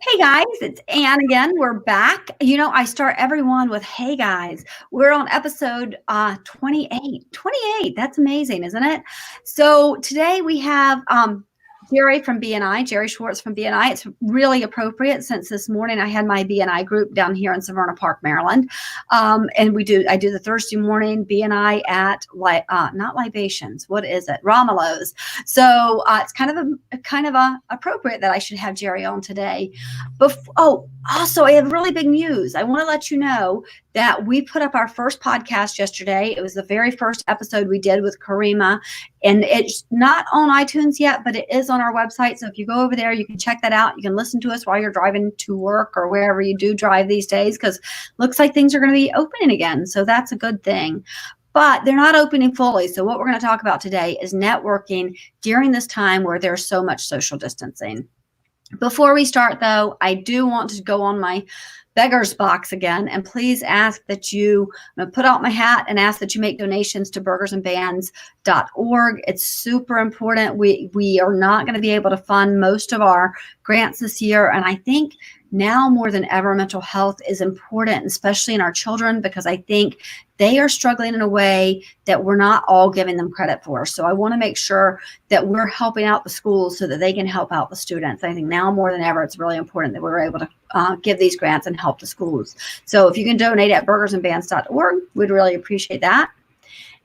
Hey guys, it's Ann again. We're back. I start everyone with hey guys. We're on episode 28. 28. That's amazing, isn't it? So today we have Jerry from BNI, Jerry Schwartz from BNI. It's really appropriate since this morning I had my BNI group down here in Severna Park, Maryland. And I do the Thursday morning BNI at not libations. What is it? Romulo's. So it's kind of appropriate that I should have Jerry on today. Also, I have really big news. I want to let you know that we put up our first podcast yesterday. It was the very first episode we did with Karima, and it's not on iTunes yet, but it is on our website. So if you go over there, you can check that out. You can listen to us while you're driving to work or wherever you do drive these days, because looks like things are going to be opening again. So that's a good thing. But they're not opening fully. So what we're going to talk about today is networking during this time where there's so much social distancing. Before we start, though, I do want to go on my beggar's box again, and please ask that you put out my hat and ask that you make donations to burgersandbands.org. It's super important. We are not going to be able to fund most of our grants this year, and I think now more than ever, mental health is important, especially in our children, because I think they are struggling in a way that we're not all giving them credit for. So I want to make sure that we're helping out the schools so that they can help out the students. I think now more than ever, it's really important that we're able to give these grants and help the schools. So if you can donate at burgersandbands.org, we'd really appreciate that.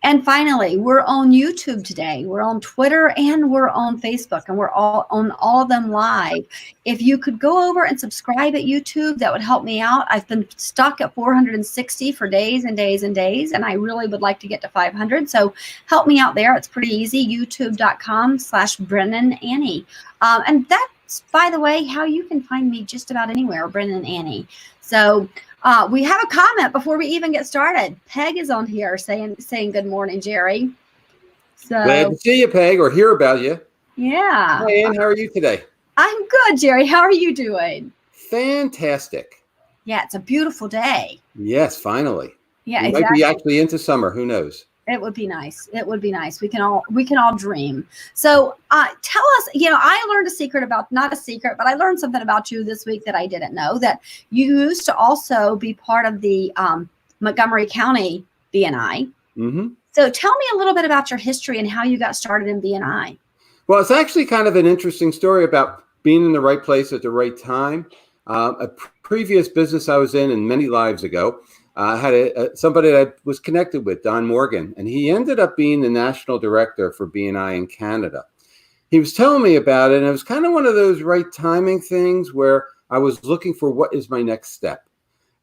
And finally, we're on YouTube today. We're on Twitter and we're on Facebook, and we're all on all of them live. If you could go over and subscribe at YouTube, that would help me out. I've been stuck at 460 for days and days and days, and I really would like to get to 500. So help me out there. It's pretty easy. YouTube.com/BrennanAnnie. And that's, by the way, how you can find me just about anywhere, Brennan Annie. So we have a comment before we even get started. Peg is on here saying good morning, Jerry. So glad to see you, Peg, or hear about you. Yeah. Hi, Ann. How are you today? I'm good, Jerry. How are you doing? Fantastic. Yeah, it's a beautiful day. Yes, finally. Yeah, we exactly. might be actually into summer. Who knows? It would be nice. It would be nice. We can all dream. So tell us, I learned a secret about, not a secret, but I learned something about you this week that I didn't know, that you used to also be part of the Montgomery County BNI. Mm-hmm. So tell me a little bit about your history and how you got started in BNI. Well, it's actually kind of an interesting story about being in the right place at the right time. A previous business I was in many lives ago, I had somebody that I was connected with, Don Morgan, and he ended up being the national director for BNI in Canada. He was telling me about it, and it was kind of one of those right timing things where I was looking for what is my next step.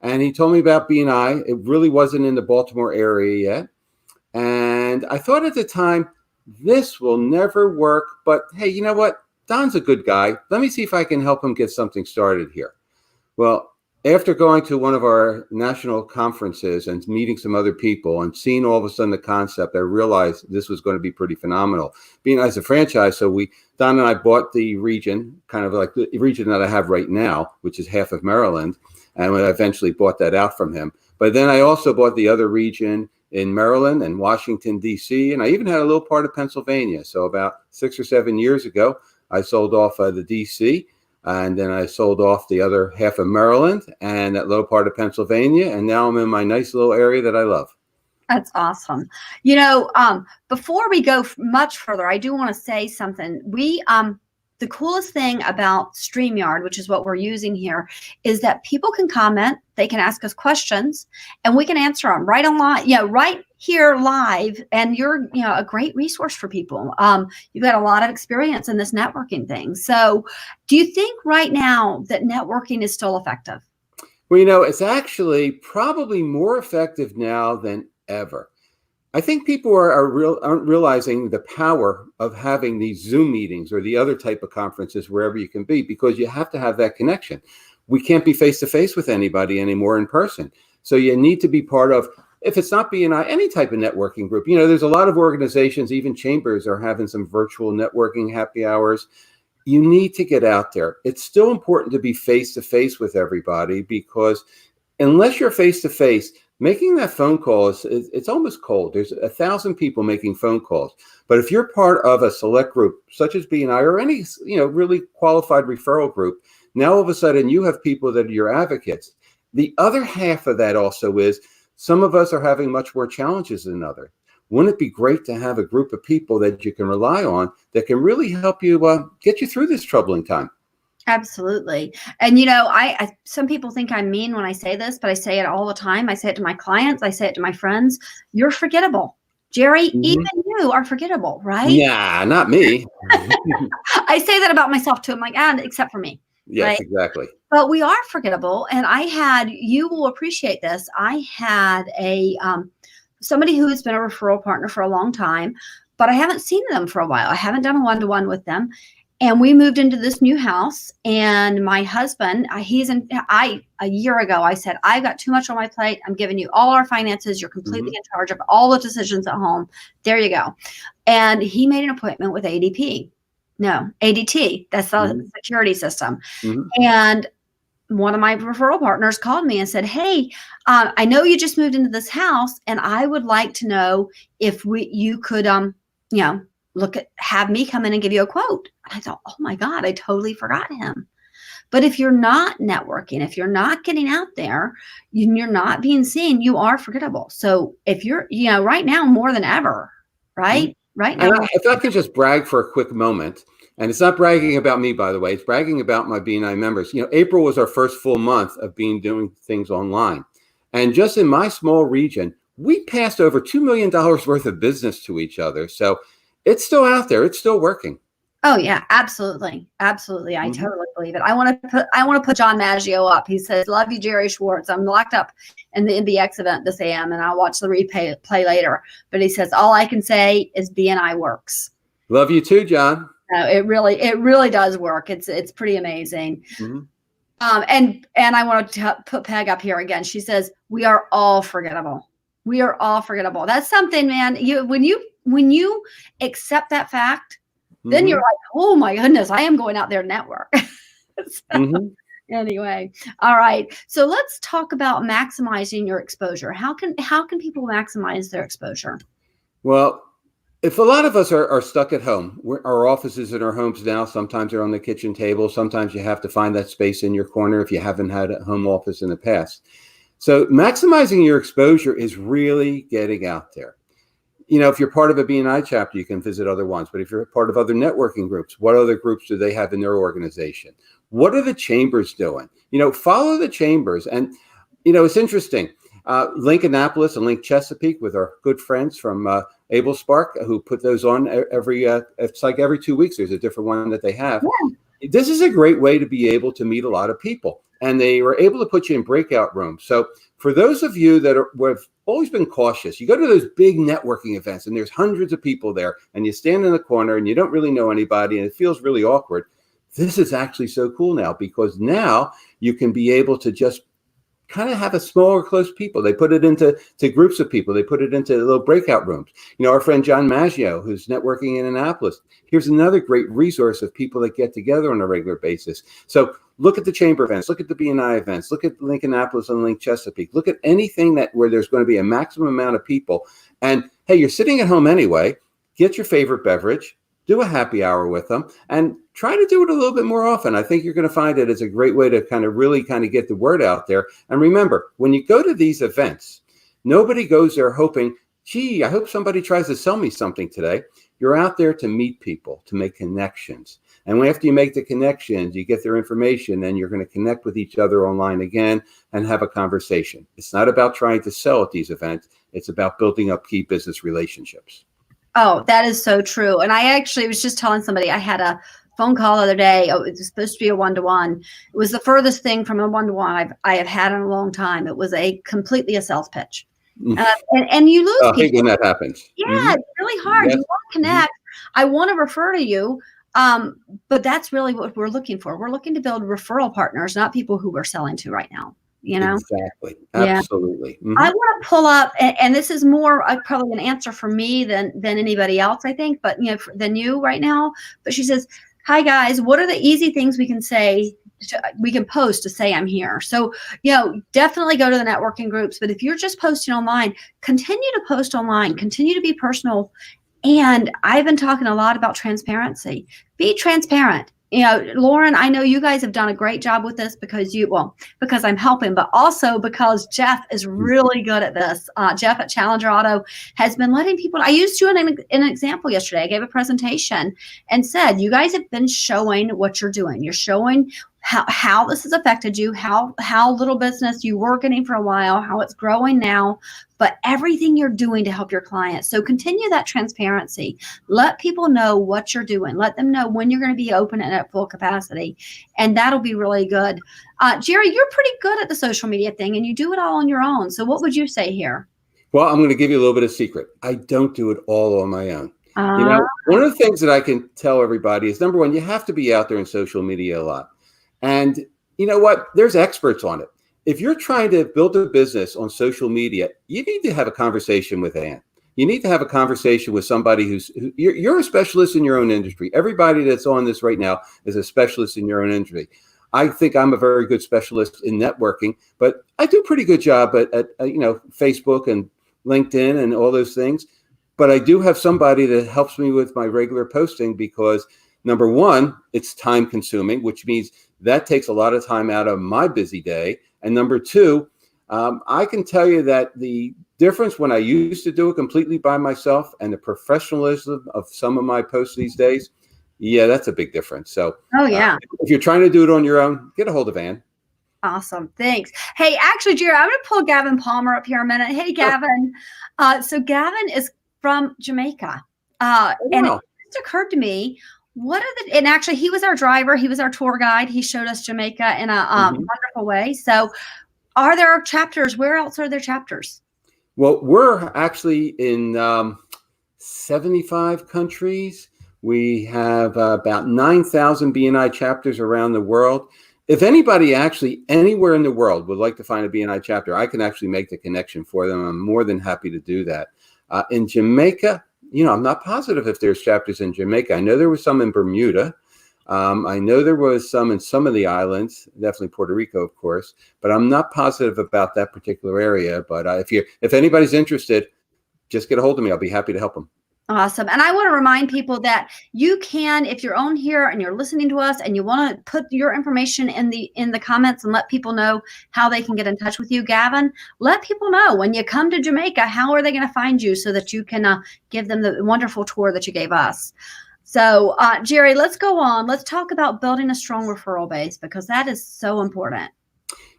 And he told me about BNI. It really wasn't in the Baltimore area yet. And I thought at the time, this will never work, but hey, you know what? Don's a good guy. Let me see if I can help him get something started here. Well, after going to one of our national conferences and meeting some other people and seeing all of a sudden the concept, I realized this was going to be pretty phenomenal. Being as a franchise, so Don and I bought the region, kind of like the region that I have right now, which is half of Maryland, and I eventually bought that out from him. But then I also bought the other region in Maryland and Washington, D.C., and I even had a little part of Pennsylvania. So about 6 or 7 years ago, I sold off the D.C., and then I sold off the other half of Maryland and that little part of Pennsylvania. And now I'm in my nice little area that I love. That's awesome. Before we go much further, I do want to say something. The coolest thing about StreamYard, which is what we're using here, is that people can comment, they can ask us questions, and we can answer them right online, right here live. And you're, a great resource for people. You've got a lot of experience in this networking thing. So do you think right now that networking is still effective? Well, it's actually probably more effective now than ever. I think people aren't realizing the power of having these Zoom meetings or the other type of conferences wherever you can be, because you have to have that connection. We can't be face-to-face with anybody anymore in person. So you need to be part of, if it's not BNI, any type of networking group. There's a lot of organizations, even chambers are having some virtual networking happy hours. You need to get out there. It's still important to be face-to-face with everybody, because unless you're face-to-face, making that phone call it's almost cold. There's 1,000 people making phone calls. But if you're part of a select group, such as BNI or any, really qualified referral group, now all of a sudden you have people that are your advocates. The other half of that also is some of us are having much more challenges than others. Wouldn't it be great to have a group of people that you can rely on that can really help you get you through this troubling time? Absolutely. And, I some people think I'm mean when I say this, but I say it all the time. I say it to my clients. I say it to my friends. You're forgettable. Jerry, even you are forgettable, right? Nah, not me. I say that about myself too. I'm like, except for me. Yes, right? exactly. But we are forgettable. And you will appreciate this. I had somebody who has been a referral partner for a long time, but I haven't seen them for a while. I haven't done a one-to-one with them. And we moved into this new house, and my husband, a year ago, I said, I've got too much on my plate. I'm giving you all our finances. You're completely in charge of all the decisions at home. There you go. And he made an appointment with ADT. That's the security system. And one of my referral partners called me and said, hey, I know you just moved into this house, and I would like to know if you could, have me come in and give you a quote. And I thought, oh my God, I totally forgot him. But if you're not networking, if you're not getting out there, you're not being seen, you are forgettable. So if you're, right now more than ever, right? Right now. And if I could just brag for a quick moment, and it's not bragging about me, by the way, it's bragging about my BNI members. April was our first full month of doing things online. And just in my small region, we passed over $2 million worth of business to each other. So it's still out there. It's still working. Oh yeah, absolutely. Absolutely. I totally believe it. I want to put John Maggio up. He says, love you, Jerry Schwartz. I'm locked up in the MBX event this AM, and I'll watch the replay later. But he says, all I can say is BNI works. Love you too, John. No, it really does work. It's pretty amazing. And I want to put Peg up here again. She says, we are all forgettable. We are all forgettable. That's something, man. When you accept that fact, then you're like, oh my goodness, I am going out there to network. Anyway, all right. So let's talk about maximizing your exposure. How can people maximize their exposure? Well, if a lot of us are stuck at home, our offices in our homes now, sometimes they're on the kitchen table. Sometimes you have to find that space in your corner if you haven't had a home office in the past. So maximizing your exposure is really getting out there. If you're part of a BNI chapter, you can visit other ones. But if you're part of other networking groups, what other groups do they have in their organization? What are the chambers doing? Follow the chambers. And, it's interesting. Link Annapolis and Link Chesapeake with our good friends from Able Spark, who put those on it's like every 2 weeks. There's a different one that they have. Yeah. This is a great way to be able to meet a lot of people. And they were able to put you in breakout rooms. So for those of you that have always been cautious, you go to those big networking events and there's hundreds of people there and you stand in the corner and you don't really know anybody and it feels really awkward. This is actually so cool now, because now you can be able to just kind of have a smaller, close people. They put it into groups of people. They put it into little breakout rooms. Our friend John Maggio, who's networking in Annapolis, here's another great resource of people that get together on a regular basis. So look at the chamber events, look at the BNI events, look at Link Annapolis and Link Chesapeake, look at anything where there's going to be a maximum amount of people. And hey, you're sitting at home anyway, get your favorite beverage, do a happy hour with them, and try to do it a little bit more often. I think you're going to find it as a great way to really get the word out there. And remember, when you go to these events, nobody goes there hoping, gee, I hope somebody tries to sell me something today. You're out there to meet people, to make connections. And after you make the connections, you get their information, and you're going to connect with each other online again and have a conversation. It's not about trying to sell at these events. It's about building up key business relationships. Oh, that is so true. And I actually was just telling somebody, I had a phone call the other day. It was supposed to be a one-to-one. It was the furthest thing from a one-to-one I have had in a long time. It was completely a sales pitch. And you lose people. I hate when that happens. Yeah, it's really hard. Yes. You want to connect. I want to refer to you. But that's really what we're looking for. We're looking to build referral partners, not people who we're selling to right now. Exactly. Absolutely. Yeah. I want to pull up, and this is more probably an answer for me than anybody else, I think, but than you right now. But she says, Hi guys, what are the easy things we can say, we can post to say I'm here? So, definitely go to the networking groups, but if you're just posting online, continue to post online, continue to be personal. And I've been talking a lot about transparency. Be transparent. Lauren, I know you guys have done a great job with this because because I'm helping, but also because Jeff is really good at this. Jeff at Challenger Auto has been letting people, I used you in an example yesterday. I gave a presentation and said, you guys have been showing what you're doing. You're showing how this has affected you, how little business you were getting for a while, how it's growing now, but everything you're doing to help your clients. So continue that transparency. Let people know what you're doing. Let them know when you're going to be open and at full capacity. And that'll be really good. Jerry, you're pretty good at the social media thing and you do it all on your own. So what would you say here? Well, I'm going to give you a little bit of secret. I don't do it all on my own. One of the things that I can tell everybody is, number one, you have to be out there in social media a lot. And you know what? There's experts on it. If you're trying to build a business on social media, you need to have a conversation with Ann. You need to have a conversation with somebody you're a specialist in your own industry. Everybody that's on this right now is a specialist in your own industry. I think I'm a very good specialist in networking, but I do a pretty good job at Facebook and LinkedIn and all those things. But I do have somebody that helps me with my regular posting because, number one, it's time consuming, which means that takes a lot of time out of my busy day. And number two, I can tell you that the difference when I used to do it completely by myself and the professionalism of some of my posts these days, yeah, that's a big difference. So if you're trying to do it on your own, get a hold of Ann. Awesome. Thanks. Hey, actually, Jerry, I'm going to pull Gavin Palmer up here a minute. Hey, Gavin. So Gavin is from Jamaica. And it just occurred to me, and actually he was our driver. He was our tour guide. He showed us Jamaica in a wonderful way. So are there chapters? Where else are there chapters? Well, we're actually in 75 countries. We have about 9,000 BNI chapters around the world. If anybody actually anywhere in the world would like to find a BNI chapter, I can actually make the connection for them. I'm more than happy to do that. In Jamaica, I'm not positive if there's chapters in Jamaica. I know there was some in Bermuda. I know there was some in some of the islands, definitely Puerto Rico, of course, but I'm not positive about that particular area. But if anybody's interested, just get a hold of me. I'll be happy to help them. Awesome. And I want to remind people that you can, if you're on here and you're listening to us and you want to put your information in the comments and let people know how they can get in touch with you, Gavin, let people know when you come to Jamaica, how are they going to find you so that you can give them the wonderful tour that you gave us. So, Jerry, let's go on. Let's talk about building a strong referral base because that is so important.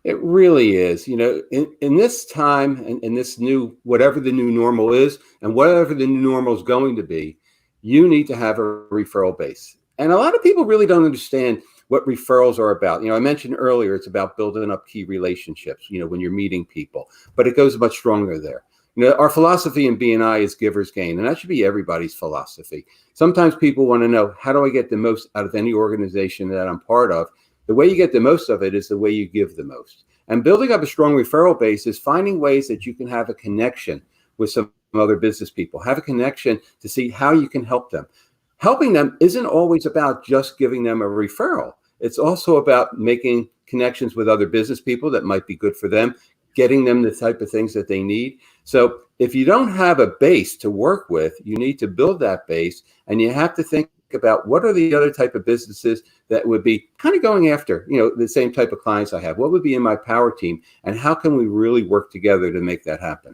It really is. In this time and in this whatever the new normal is and whatever the new normal is going to be, you need to have a referral base. And a lot of people really don't understand what referrals are about. I mentioned earlier, it's about building up key relationships, when you're meeting people, but it goes much stronger there. Our philosophy in BNI is giver's gain, and that should be everybody's philosophy. Sometimes people want to know, how do I get the most out of any organization that I'm part of? The way you get the most of it is the way you give the most. And building up a strong referral base is finding ways that you can have a connection with some other business people, have a connection to see how you can help them. Helping them isn't always about just giving them a referral. It's also about making connections with other business people that might be good for them, getting them the type of things that they need. So if you don't have a base to work with, you need to build that base, and you have to think about what are the other type of businesses that would be kind of going after, the same type of clients I have. What would be in my power team, and how can we really work together to make that happen?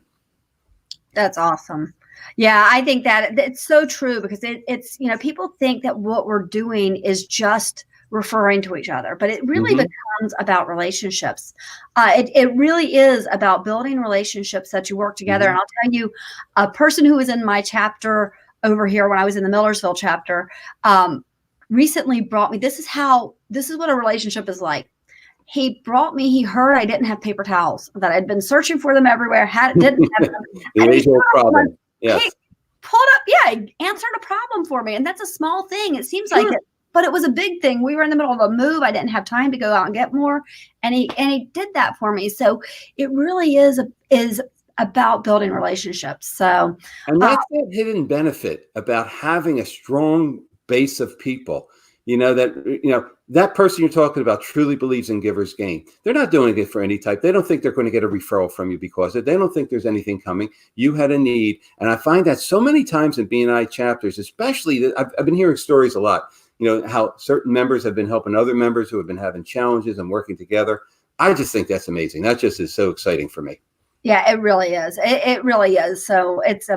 That's awesome. Yeah, I think that it's so true because it's people think that what we're doing is just referring to each other, but it really becomes about relationships. It really is about building relationships that you work together. And I'll tell you, a person who was in my chapter over here when I was in the Millersville chapter recently brought me, this is what a relationship is like. He heard I didn't have paper towels, that I'd been searching for them everywhere, didn't have them. The age-old problem. Yes. He pulled up, he answered a problem for me. And that's a small thing. It seems like it, but it was a big thing. We were in the middle of a move. I didn't have time to go out and get more. And he did that for me. So it really is about building relationships. So, and that's that hidden benefit about having a strong base of people. that person you're talking about truly believes in giver's gain. They're not doing it for any type. They don't think they're going to get a referral from you because of it. They don't think there's anything coming. You had a need. And I find that so many times in BNI chapters, especially I've been hearing stories a lot, how certain members have been helping other members who have been having challenges and working together. I just think that's amazing. That just is so exciting for me. Yeah, it really is. It really is. So it's,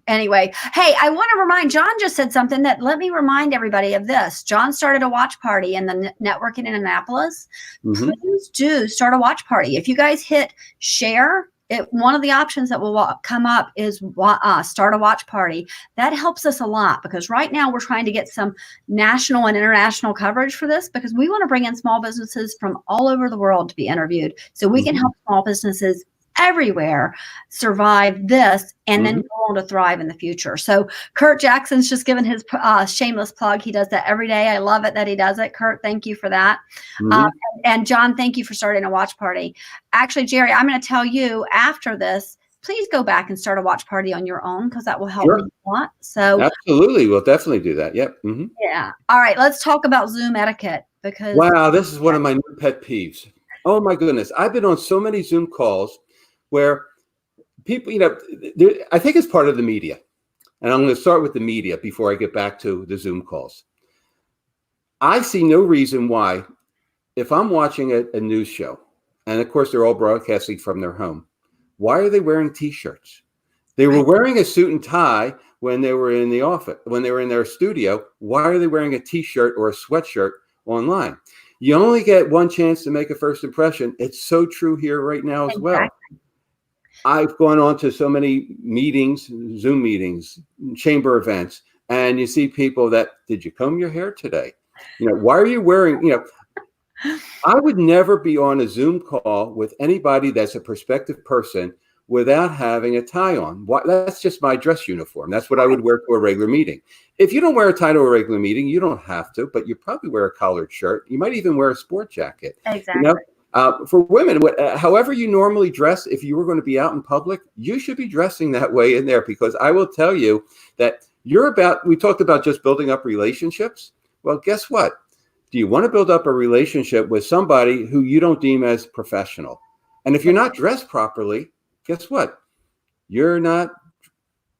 anyway. Hey, I want to remind, John just said something that, let me remind everybody of this. John started a watch party in the network in Indianapolis. Mm-hmm. Please do start a watch party. If you guys hit share, one of the options that will come up is start a watch party. That helps us a lot because right now we're trying to get some national and international coverage for this because we want to bring in small businesses from all over the world to be interviewed so we can help small businesses everywhere survive this and then go on to thrive in the future. So Kurt Jackson's just given his shameless plug. He does that every day. I love it that he does it. Kurt, thank you for that. And John, thank you for starting a watch party. Actually, Jerry, I'm going to tell you after this, please go back and start a watch party on your own because that will help me a lot. So absolutely. We'll definitely do that. Yep. Mm-hmm. Yeah. All right. Let's talk about Zoom etiquette because this is one of my new pet peeves. Oh my goodness. I've been on so many Zoom calls where people, I think it's part of the media. And I'm going to start with the media before I get back to the Zoom calls. I see no reason why, if I'm watching a news show, and of course they're all broadcasting from their home, why are they wearing T-shirts? They were wearing a suit and tie when they were in the office, when they were in their studio. Why are they wearing a T-shirt or a sweatshirt online? You only get one chance to make a first impression. It's so true here right now as well. I've gone on to so many meetings, Zoom meetings, chamber events, and you see people that, did you comb your hair today? Why are you wearing, I would never be on a Zoom call with anybody that's a prospective person without having a tie on. That's just my dress uniform. That's what I would wear to a regular meeting. If you don't wear a tie to a regular meeting, you don't have to, but you probably wear a collared shirt. You might even wear a sport jacket. Exactly. For women, however you normally dress, if you were going to be out in public, you should be dressing that way in there because I will tell you that we talked about just building up relationships. Well, guess what? Do you want to build up a relationship with somebody who you don't deem as professional? And if you're not dressed properly, guess what? You're not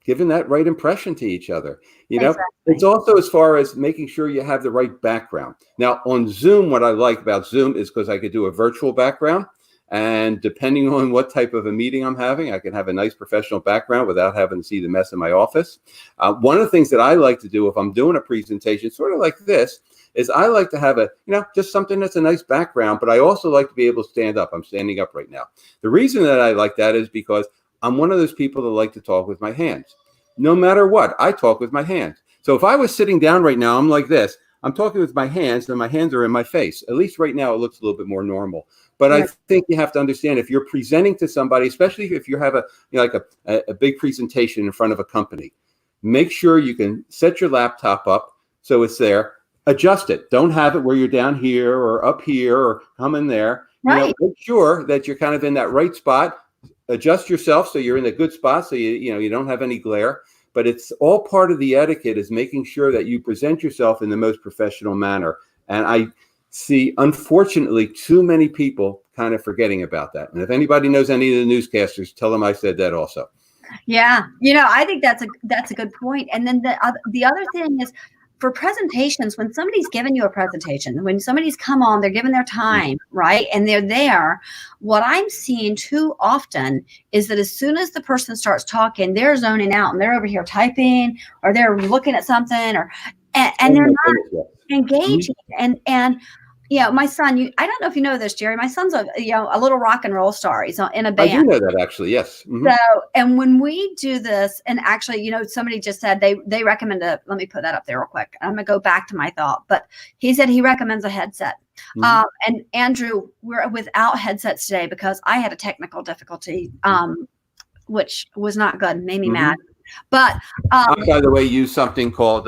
giving that right impression to each other. Exactly. It's also as far as making sure you have the right background. Now on Zoom, what I like about Zoom is because I could do a virtual background, and depending on what type of a meeting I'm having, I can have a nice professional background without having to see the mess in my office. One of the things that I like to do if I'm doing a presentation, sort of like this, is I like to have just something that's a nice background, but I also like to be able to stand up. I'm standing up right now. The reason that I like that is because I'm one of those people that like to talk with my hands. No matter what, I talk with my hands. So if I was sitting down right now, I'm like this. I'm talking with my hands, and my hands are in my face. At least right now, it looks a little bit more normal. But I think you have to understand if you're presenting to somebody, especially if you have a big presentation in front of a company, make sure you can set your laptop up so it's there. Adjust it. Don't have it where you're down here or up here or come in there. Right. Make sure that you're kind of in that right spot. Adjust yourself so you're in a good spot so you don't have any glare. But it's all part of the etiquette is making sure that you present yourself in the most professional manner. And I see, unfortunately, too many people kind of forgetting about that. And if anybody knows any of the newscasters, tell them I said that also. Yeah. I think that's a good point. And then the other thing is, for presentations, when somebody's giving you a presentation, when somebody's come on, they're giving their time, right? And they're there. What I'm seeing too often is that as soon as the person starts talking, they're zoning out and they're over here typing or they're looking at something and they're not engaging. And my son, I don't know if you know this, Jerry, my son's a little rock and roll star. He's in a band. I do know that actually. Yes. Mm-hmm. So, and when we do this, and actually, somebody just said they recommend let me put that up there real quick. I'm going to go back to my thought, but he said he recommends a headset. Mm-hmm. And Andrew, we're without headsets today because I had a technical difficulty, which was not good, made me mad. But I, by the way, use something called,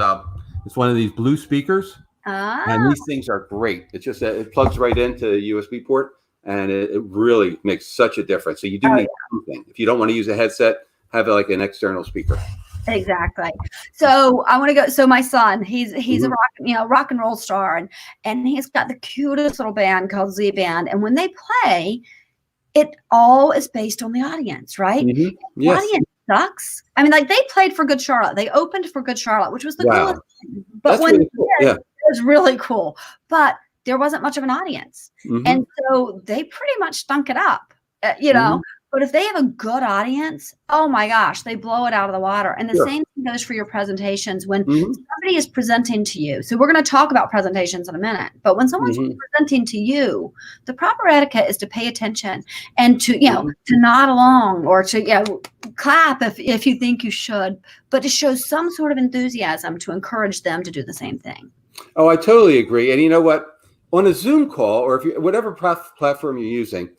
it's one of these blue speakers. And these things are great. It's just that it plugs right into the USB port, and it really makes such a difference. So you do need something. If you don't want to use a headset, have like an external speaker. Exactly. So I want to go. So my son, he's a Mm-hmm. rock and roll star, and he's got the cutest little band called Z Band. And when they play, it all is based on the audience, right? Mm-hmm. The Yes. audience sucks. I mean, like they played for Good Charlotte. They opened for Good Charlotte, which was the coolest Wow. thing. But That's when really cool. it Yeah. was really cool. But there wasn't much of an audience. Mm-hmm. And so they pretty much stunk it up, you Mm-hmm. know. But if they have a good audience, oh my gosh, they blow it out of the water. And the Sure. same thing goes for your presentations. When Mm-hmm. somebody is presenting to you, so we're going to talk about presentations in a minute, but when someone's Mm-hmm. presenting to you, the proper etiquette is to pay attention and to, Mm-hmm. to nod along or to, clap if you think you should, but to show some sort of enthusiasm to encourage them to do the same thing. Oh, I totally agree. And you know what? On a Zoom call, or if you, whatever platform you're using,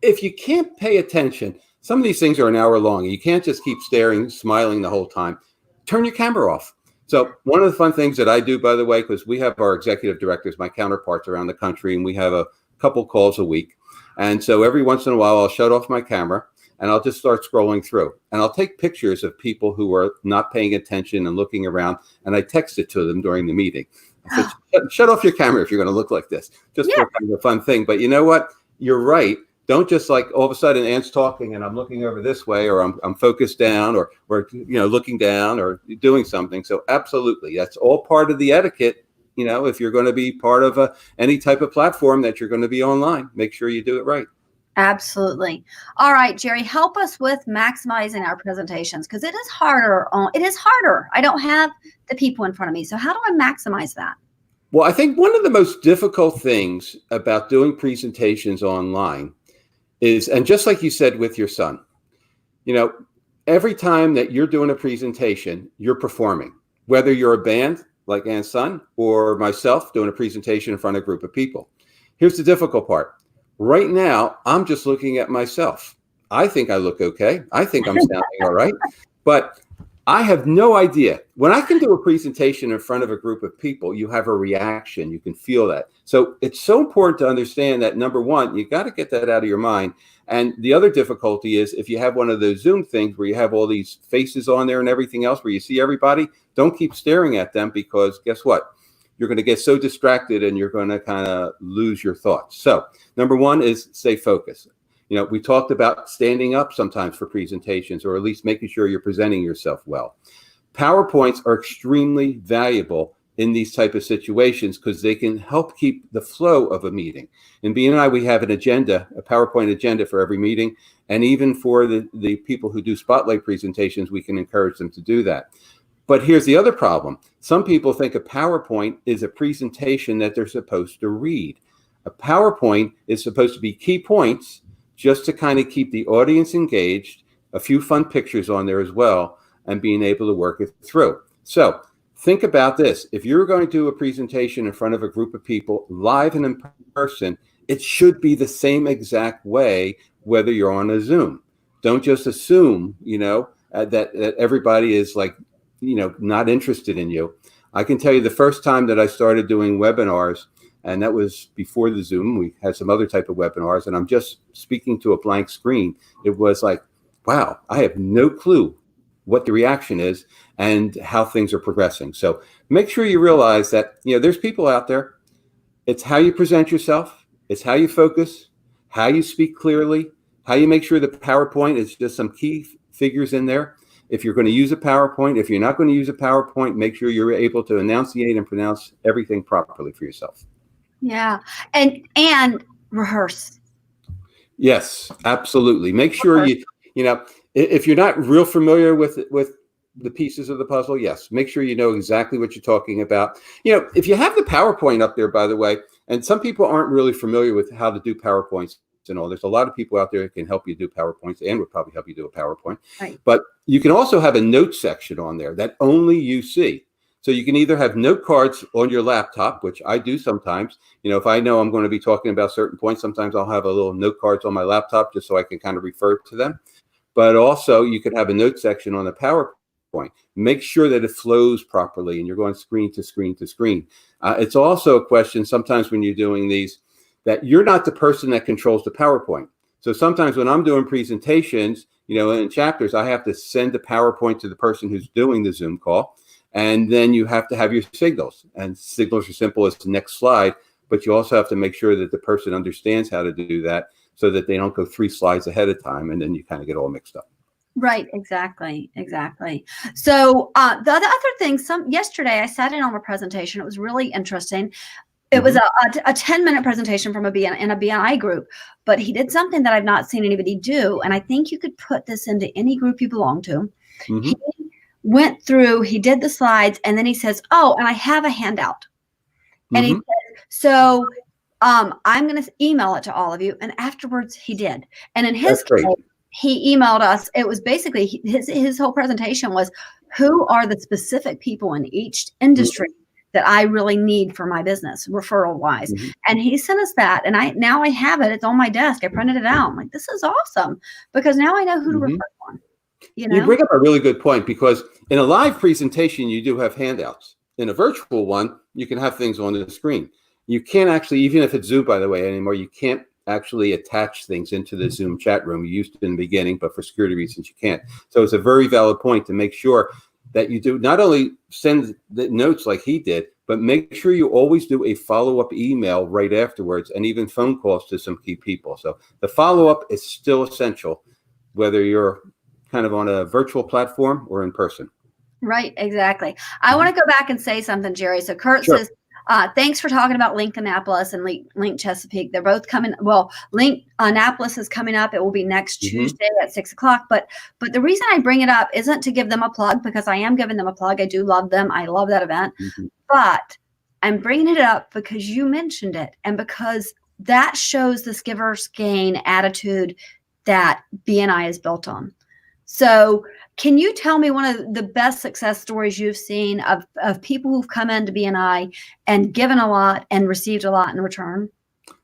if you can't pay attention, some of these things are an hour long. You can't just keep staring, smiling the whole time. Turn your camera off. So one of the fun things that I do, by the way, because we have our executive directors, my counterparts around the country, and we have a couple calls a week. And so every once in a while, I'll shut off my camera and I'll just start scrolling through. And I'll take pictures of people who are not paying attention and looking around, and I text it to them during the meeting. I said, shut off your camera if you're going to look like this, just for kind of a fun thing. But you know what? You're right. Don't just like all of a sudden Ant's talking and I'm looking over this way, or I'm focused down, or looking down or doing something. So absolutely, that's all part of the etiquette. If you're going to be part of any type of platform that you're going to be online, make sure you do it right. Absolutely. All right, Jerry, help us with maximizing our presentations, because it is harder. I don't have the people in front of me. So how do I maximize that? Well, I think one of the most difficult things about doing presentations online is, and just like you said with your son, every time that you're doing a presentation, you're performing, whether you're a band like Ann's son or myself doing a presentation in front of a group of people. Here's the difficult part. Right now, I'm just looking at myself. I think I look okay. I think I'm sounding all right, but I have no idea. When I can do a presentation in front of a group of people, you have a reaction. You can feel that. So it's so important to understand that, number one, you got to get that out of your mind. And the other difficulty is if you have one of those Zoom things where you have all these faces on there and everything else, where you see everybody, don't keep staring at them, because guess what? You're going to get so distracted and you're going to kind of lose your thoughts. So number one is stay focused. We talked about standing up sometimes for presentations, or at least making sure you're presenting yourself well. PowerPoints are extremely valuable in these type of situations because they can help keep the flow of a meeting. In BNI, we have an agenda, a PowerPoint agenda for every meeting. And even for the people who do spotlight presentations, we can encourage them to do that. But here's the other problem. Some people think a PowerPoint is a presentation that they're supposed to read. A PowerPoint is supposed to be key points, just to kind of keep the audience engaged, a few fun pictures on there as well, and being able to work it through. So think about this. If you're going to do a presentation in front of a group of people, live and in person, it should be the same exact way, whether you're on a Zoom. Don't just assume, that everybody is like, not interested in you. I can tell you the first time that I started doing webinars, and that was before the Zoom, we had some other type of webinars, and I'm just speaking to a blank screen. It was like, wow, I have no clue what the reaction is and how things are progressing. So make sure you realize that, there's people out there. It's how you present yourself. It's how you focus, how you speak clearly, how you make sure the PowerPoint is just some key figures in there. If you're going to use a PowerPoint, if you're not going to use a PowerPoint, make sure you're able to enunciate and pronounce everything properly for yourself. Yeah. And rehearse. Yes, absolutely. Make sure if you're not real familiar with the pieces of the puzzle, yes, make sure you know exactly what you're talking about. If you have the PowerPoint up there, by the way, and some people aren't really familiar with how to do PowerPoints and all, there's a lot of people out there that can help you do PowerPoints and would probably help you do a PowerPoint. Right. But you can also have a note section on there that only you see. So you can either have note cards on your laptop, which I do sometimes. If I know I'm going to be talking about certain points, sometimes I'll have a little note cards on my laptop just so I can kind of refer to them. But also you could have a note section on the PowerPoint. Make sure that it flows properly and you're going screen to screen to screen. It's also a question sometimes when you're doing these that you're not the person that controls the PowerPoint. So sometimes when I'm doing presentations, in chapters, I have to send the PowerPoint to the person who's doing the Zoom call. And then you have to have your signals. And signals are simple as the next slide, but you also have to make sure that the person understands how to do that so that they don't go 3 slides ahead of time. And then you kind of get all mixed up. Right. Exactly. So the other thing, yesterday I sat in on a presentation. It was really interesting. It was a 10-minute presentation from in a BNI group, but he did something that I've not seen anybody do. And I think you could put this into any group you belong to. He went through, he did the slides, and then he says, oh, and I have a handout. And he said, so I'm going to email it to all of you. And afterwards he did. And in his case, he emailed us. It was basically his whole presentation was, who are the specific people in each industry that I really need for my business, referral wise. And he sent us that. And now I have it. It's on my desk. I printed it out. I'm like, this is awesome, because now I know who to refer on. You bring up a really good point, because in a live presentation, you do have handouts. In a virtual one, you can have things on the screen. You can't actually, even if it's Zoom, by the way, anymore, you can't actually attach things into the Zoom chat room. You used to in the beginning, but for security reasons, you can't. So it's a very valid point to make sure that you do not only send the notes like he did, but make sure you always do a follow-up email right afterwards, and even phone calls to some key people. So the follow-up is still essential, whether you're kind of on a virtual platform or in person. Right, exactly. I want to go back and say something, Jerry. So Kurt says, thanks for talking about Link Annapolis and Link Chesapeake. They're both coming. Well, Link Annapolis is coming up. It will be next Tuesday at 6 o'clock. But the reason I bring it up isn't to give them a plug, because I am giving them a plug. I do love them. I love that event. But I'm bringing it up because you mentioned it, and because that shows this giver's gain attitude that BNI is built on. So can you tell me one of the best success stories you've seen of people who've come into BNI and given a lot and received a lot in return?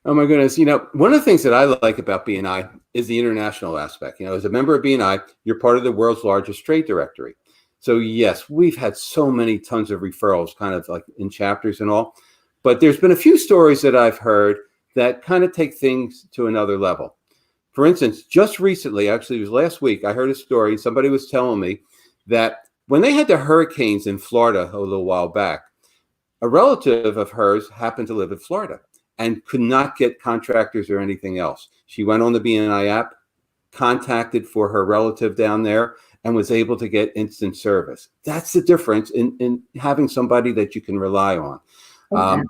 Oh my goodness. One of the things that I like about BNI is the international aspect. As a member of BNI, you're part of the world's largest trade directory. So yes, we've had so many tons of referrals, kind of like in chapters and all, but there's been a few stories that I've heard that kind of take things to another level. For instance, just recently, actually it was last week, I heard a story. Somebody was telling me that when they had the hurricanes in Florida a little while back, a relative of hers happened to live in Florida and could not get contractors or anything else. She went on the BNI app, contacted for her relative down there, and was able to get instant service. That's the difference in having somebody that you can rely on.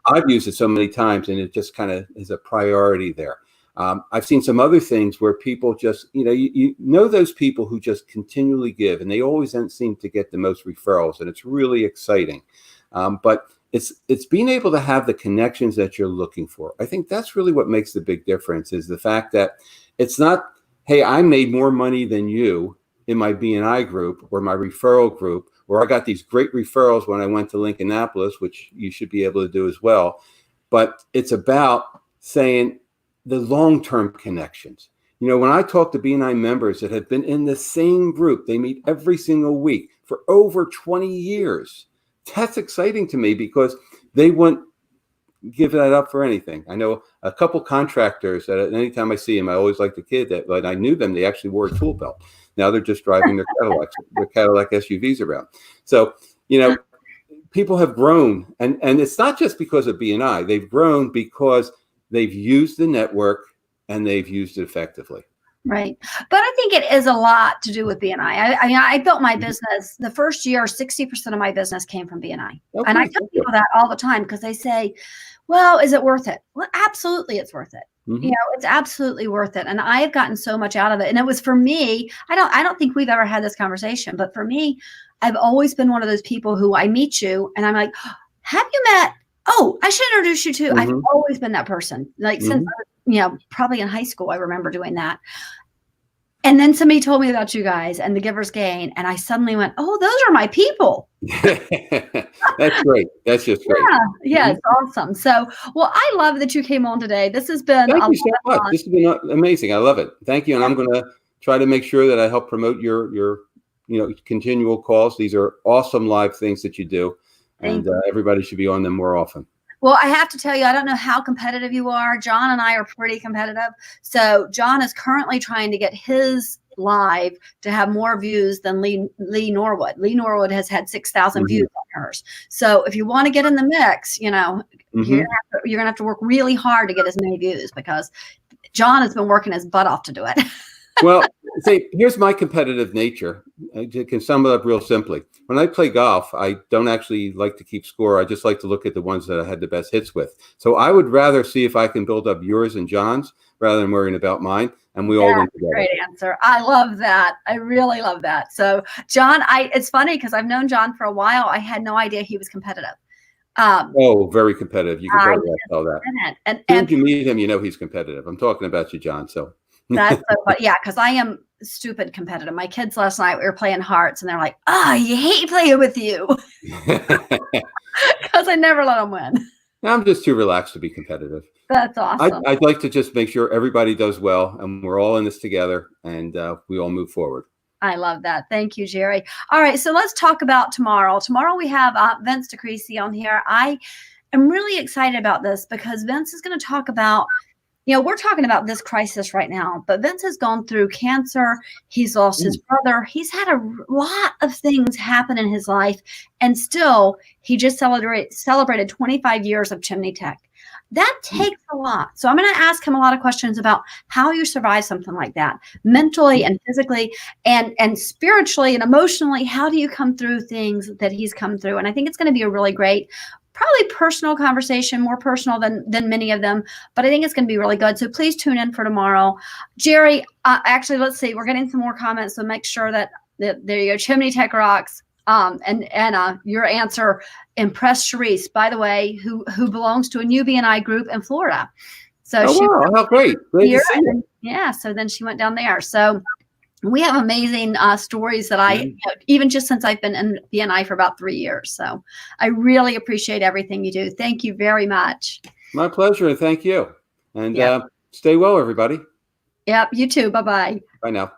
I've used it so many times, and it just kind of is a priority there. I've seen some other things where people just, you know those people who just continually give, and they always seem to get the most referrals, and it's really exciting. But it's being able to have the connections that you're looking for. I think that's really what makes the big difference, is the fact that it's not, hey, I made more money than you in my BNI group or my referral group, or I got these great referrals when I went to Link Annapolis, which you should be able to do as well. But it's about saying the long-term connections. When I talk to BNI members that have been in the same group, they meet every single week for over 20 years. That's exciting to me, because they wouldn't give that up for anything. I know a couple contractors that anytime I see them, I always like the kid that, when I knew them, they actually wore a tool belt. Now they're just driving their Cadillac SUVs around. So, people have grown, and it's not just because of BNI. They've grown because they've used the network and they've used it effectively. Right. But I think it is a lot to do with BNI. I mean, I built my business the first year, 60% of my business came from BNI. Okay, and I tell people that all the time, because they say, well, is it worth it? Well, absolutely, it's worth it. It's absolutely worth it. And I've gotten so much out of it. And it was, for me, I don't think we've ever had this conversation, but for me, I've always been one of those people who I meet you and I'm like, have you met? Oh, I should introduce you to. I've always been that person. Like since I was, probably in high school, I remember doing that. And then somebody told me about you guys and the Giver's Gain, and I suddenly went, "Oh, those are my people." That's great. That's just great. Yeah, it's awesome. So, well, I love that you came on today. This has been Thank you so much. Fun. This has been amazing. I love it. Thank you, and I'm going to try to make sure that I help promote your continual calls. These are awesome live things that you do, and everybody should be on them more often. Well, I have to tell you, I don't know how competitive you are. John and I are pretty competitive. So John is currently trying to get his live to have more views than Lee Norwood. Lee Norwood has had 6,000 views on hers. So if you want to get in the mix, you know, you're gonna have to work really hard to get as many views, because John has been working his butt off to do it. Well, see, here's my competitive nature. I can sum it up real simply. When I play golf, I don't actually like to keep score. I just like to look at the ones that I had the best hits with. So I would rather see if I can build up yours and John's rather than worrying about mine. And we all win together. Great answer. I love that. I really love that. So John, it's funny because I've known John for a while. I had no idea he was competitive. Oh, very competitive. You can very well tell that. And if you meet him, you know he's competitive. I'm talking about you, John. So that's so funny. Yeah, because I am stupid competitive. My kids last night, we were playing hearts, and they're like, "Oh, you hate playing with you," because I never let them win. I'm just too relaxed to be competitive. That's awesome. I'd like to just make sure everybody does well, and we're all in this together, and we all move forward. I love that. Thank you, Jerry. All right, so let's talk about tomorrow. Tomorrow we have Vince DeCrisci on here. I am really excited about this because Vince is going to talk about, you know, we're talking about this crisis right now, but Vince has gone through cancer. He's lost his brother. He's had a lot of things happen in his life, and still he just celebrated 25 years of Chimneytek. That takes a lot. So I'm going to ask him a lot of questions about how you survive something like that, mentally and physically and spiritually and emotionally. How do you come through things that he's come through? And I think it's going to be a really great, probably personal conversation, more personal than many of them, but I think it's going to be really good. So please tune in for tomorrow. Jerry, actually, let's see. We're getting some more comments, so make sure that there you go. Chimneytek rocks. And your answer impressed Sharice, by the way, who belongs to a new BNI group in Florida. So how great. Yeah. So then she went down there. So we have amazing stories that even just since I've been in BNI for about 3 years. So I really appreciate everything you do. Thank you very much. My pleasure. And thank you. And stay well, everybody. Yep. You too. Bye-bye. Bye now.